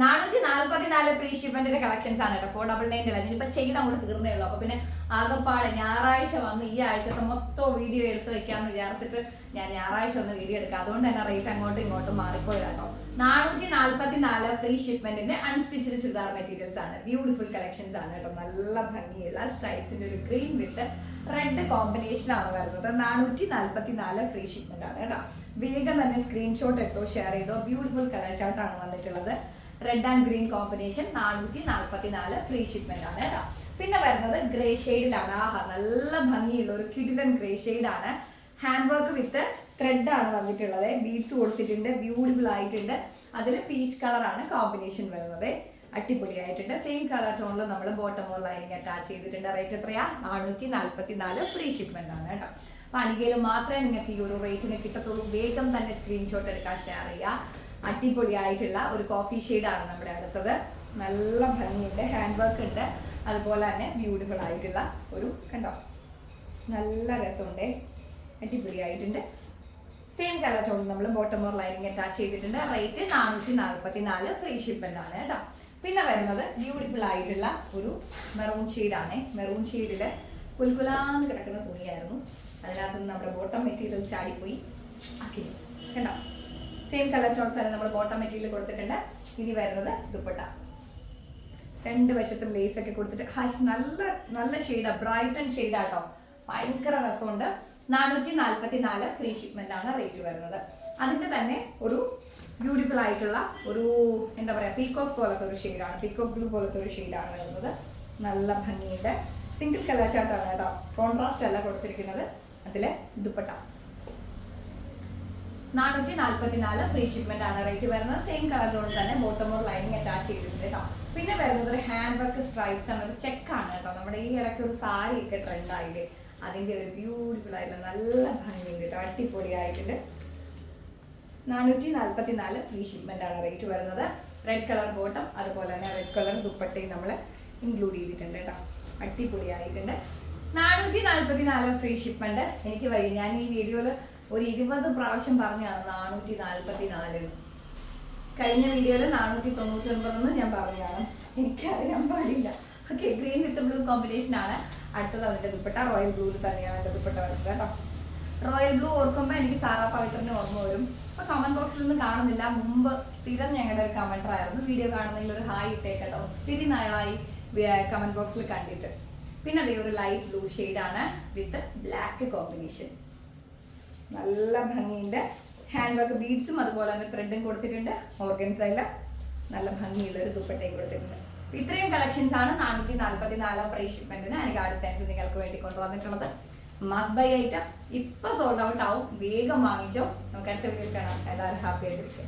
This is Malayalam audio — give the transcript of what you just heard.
444 ഫ്രീ ഷിപ്മെന്റിന്റെ കളക്ഷൻസ് ആണ് കേട്ടോ. 499 അല്ല, ഇതിനിപ്പോ ചെയ്ത് അങ്ങോട്ട് തീർന്നേ ഉള്ളൂ. അപ്പൊ പിന്നെ ആകെപ്പാടെ ഞായറാഴ്ച വന്ന് ഈ ആഴ്ചത്തെ മൊത്തം വീഡിയോ എടുത്ത് വെക്കാന്ന് വിചാരിച്ചിട്ട് ഞാൻ ഞായറാഴ്ച ഒന്ന് വീഡിയോ എടുക്കാം. അതുകൊണ്ട് തന്നെ റേറ്റ് അങ്ങോട്ടും ഇങ്ങോട്ടും മാറിപ്പോയതാട്ടോ. 444 ഫ്രീ ഷിപ്മെന്റിന്റെ അൺസ്റ്റിച്ചഡ് ചുരിദാർ മെറ്റീരിയൽസ് ആണ്. ബ്യൂട്ടിഫുൾ കളക്ഷൻസ് ആണ് കേട്ടോ. നല്ല ഭംഗിയുള്ള സ്ട്രൈപ്സിന്റെ ഒരു ഗ്രീൻ വിത്ത് റെഡ് കോമ്പിനേഷൻ ആണ് വരുന്നത്. 444 ഫ്രീ ഷിപ്മെന്റ് ആണ് കേട്ടോ. വേഗം തന്നെ സ്ക്രീൻഷോട്ട് എടുത്തോ, ഷെയർ ചെയ്തോ. ബ്യൂട്ടിഫുൾ കളർ ചാർട്ടാണ് വന്നിട്ടുള്ളത്. Red and green combination 444 free shipment ആണ് കേട്ടോ. പിന്നെ വരുന്നത് ഗ്രേ ഷെയ്ഡിലാണ്. ആഹാ, നല്ല ഭംഗിയുള്ള ഒരു കിഡിലൻ ഗ്രേ ഷെയ്ഡ് ആണ്. ഹാൻഡ് വർക്ക് വിത്ത് ത്രെഡ് ആണ് വന്നിട്ടുള്ളത്. ബീഡ്സ് കൊടുത്തിട്ടുണ്ട്, ബ്യൂട്ടിഫുൾ ആയിട്ടുണ്ട്. അതിൽ പീച്ച് കളറാണ് കോമ്പിനേഷൻ വരുന്നത്. അടിപൊളിയായിട്ടുണ്ട്. സെയിം കളർ ടോണിൽ നമ്മൾ ബോട്ടം ഓർ ലൈനിങ് അറ്റാച്ച് ചെയ്തിട്ടുണ്ട്. റേറ്റ് എത്രയാ? 444 ഫ്രീ ഷിപ്മെന്റ് ആണ് കേട്ടോ. അപ്പൊ അനികയിൽ മാത്രമേ നിങ്ങൾക്ക് ഈ ഒരു റേറ്റിന് കിട്ടത്തുള്ളൂ. വേഗം തന്നെ സ്ക്രീൻഷോട്ട് എടുക്കാൻ ഷെയർ ചെയ്യുക. അടിപൊളിയായിട്ടുള്ള ഒരു കോഫി ഷെയ്ഡാണ് നമ്മുടെ അടുത്തത്. നല്ല ഭംഗിയുണ്ട്, ഹാൻഡ് വർക്ക് ഉണ്ട്. അതുപോലെ തന്നെ ബ്യൂട്ടിഫുൾ ആയിട്ടുള്ള ഒരു കണ്ടോ, നല്ല രസമുണ്ട്, അടിപൊളിയായിട്ടുണ്ട്. സെയിം കളർ ടോൺ നമ്മൾ ബോട്ടം ഓർ ലൈനിങ് അറ്റാച്ച് ചെയ്തിട്ടുണ്ട്. റേറ്റ് 444 ഫ്രീ ഷിപ്മെന്റ് ആണ് കേട്ടോ. പിന്നെ വരുന്നത് ബ്യൂട്ടിഫുൾ ആയിട്ടുള്ള ഒരു മെറൂൺ ഷെയ്ഡാണ്. മെറൂൺ ഷെയ്ഡില് കുൽക്കുലാന്ന് കിടക്കുന്ന തുണിയായിരുന്നു. അതിനകത്ത് നിന്ന് നമ്മുടെ ബോട്ടം മെറ്റീരിയൽ ചാടിപ്പോയി. ഓക്കെ, കണ്ടോ, സെയിം കളർ ടോൺ തന്നെ നമ്മൾ ബോട്ടം മെറ്റീരിയൽ കൊടുത്തിട്ടുണ്ട്. ഇനി വരുന്നത് ദുപ്പട്ട. രണ്ട് വശത്തും ലേസ് ഒക്കെ കൊടുത്തിട്ട് നല്ല നല്ല ഷെയ്ഡാ, ബ്രൈറ്റൻ ഷെയ്ഡാട്ടോ. ഭയങ്കര രസമുണ്ട്. 444 ഫ്രീ ഷിപ്മെന്റ് ആണ് റേറ്റ് വരുന്നത്. അതിന്റെ തന്നെ ഒരു ബ്യൂട്ടിഫുൾ ആയിട്ടുള്ള ഒരു എന്താ പറയാ, പീകോക്ക് പോലത്തെ ഒരു ഷെയ്ഡാണ്. പീകോക്ക് ബ്ലൂ പോലത്തെ ഒരു ഷെയ്ഡാണ് വരുന്നത്. നല്ല ഭംഗിയുണ്ട്. സിംഗിൾ കളർ ചാർട്ടാണ് കേട്ടോ, കോൺട്രാസ്റ്റ് അല്ല കൊടുത്തിരിക്കുന്നത്. അതിലെ ദുപ്പട്ട 444 ഫ്രീ ഷിപ്മെന്റ് ആണ് റേറ്റ് വരുന്നത്. സെയിം കളർ ടോൺ തന്നെ ബോട്ടം ഓർ ലൈനിങ് അറ്റാച്ച് ചെയ്തിട്ടുണ്ട് കേട്ടോ. പിന്നെ വരുന്നത് ഒരു ഹാൻഡ് വർക്ക് സ്ട്രൈപ്സ് ആണ്, ഒരു ചെക്കാണ് കേട്ടോ. നമ്മുടെ ഈ ഇടയ്ക്ക് ഒരു സാരി ഒക്കെ ട്രെൻഡ് ആയില്ലേ, അതിന്റെ ഒരു ബ്യൂട്ടിഫുൾ ആയിട്ടുള്ള നല്ല ഭംഗിയുണ്ട് കേട്ടോ, അടിപൊളിയായിട്ടുണ്ട്. 444 ഫ്രീ ഷിപ്മെന്റ് ആണ് റേറ്റ് വരുന്നത്. റെഡ് കളർ ബോട്ടം, അതുപോലെ തന്നെ റെഡ് കളർ ദുപ്പട്ടയും നമ്മൾ ഇൻക്ലൂഡ് ചെയ്തിട്ടുണ്ട് കേട്ടോ. അടിപൊളിയായിട്ടുണ്ട്. 444 ഫ്രീ ഷിപ്മെന്റ്. എനിക്ക് വൈകി, ഞാൻ ഈ വീഡിയോയിൽ ഒരു 20 പ്രാവശ്യം പറഞ്ഞാണ് 444. കഴിഞ്ഞ വീഡിയോയിൽ 499 ഞാൻ പറഞ്ഞാണ്, എനിക്കറിയാൻ പാടില്ല. ഓക്കെ, ഗ്രീൻ വിത്ത് ബ്ലൂ കോമ്പിനേഷൻ ആണ്. അടുത്തത് അതിന്റെ ദുപ്പട്ട റോയൽ ബ്ലൂവിൽ തന്നെയാണ് എന്റെ ദുപ്പട്ട വരുന്നത് കേട്ടോ. റോയൽ ബ്ലൂ ഓർക്കുമ്പോൾ എനിക്ക് സാറാ പവിത്രനെ ഓർമ്മ വരും. അപ്പൊ കമന്റ് ബോക്സിലൊന്നും കാണുന്നില്ല. മുമ്പ് സ്ഥിരം ഞങ്ങളുടെ ഒരു കമന്റർ ആയിരുന്നു. വീഡിയോ കാണുന്നെങ്കിൽ ഒരു ഹായ് ഇട്ടേക്കട്ടോ. ഒത്തിരി നാളായി കമന്റ് ബോക്സിൽ കണ്ടിട്ട്. പിന്നെ അതേ ഒരു ലൈറ്റ് ബ്ലൂ ഷെയ്ഡാണ് വിത്ത് ബ്ലാക്ക് കോമ്പിനേഷൻ. നല്ല ഭംഗിയുണ്ട്. ഹാൻഡ് വർക്ക് ബീഡ്സും അതുപോലെ തന്നെ ത്രെഡും കൊടുത്തിട്ടുണ്ട്. ഓർഗൻസയില് നല്ല ഭംഗിയുള്ള ഒരു ദുപ്പട്ടയും കൊടുത്തിട്ടുണ്ട്. ഇത്രയും കളക്ഷൻസ് ആണ് 444 ഫ്രീ ഷിപ്മെന്റിന് അനിക ഡിസൈൻസ് നിങ്ങൾക്ക് വേണ്ടി കൊണ്ടുവന്നിട്ടുള്ളത്. Must by item. ഇപ്പൊ സോൾഡ് ഔട്ട് ആവും, വേഗം വാങ്ങിച്ചോ. നമുക്ക് അടുത്ത വീഡിയോ കാണാം. എല്ലാവരും ഹാപ്പി ആയിട്ടിരിക്കും.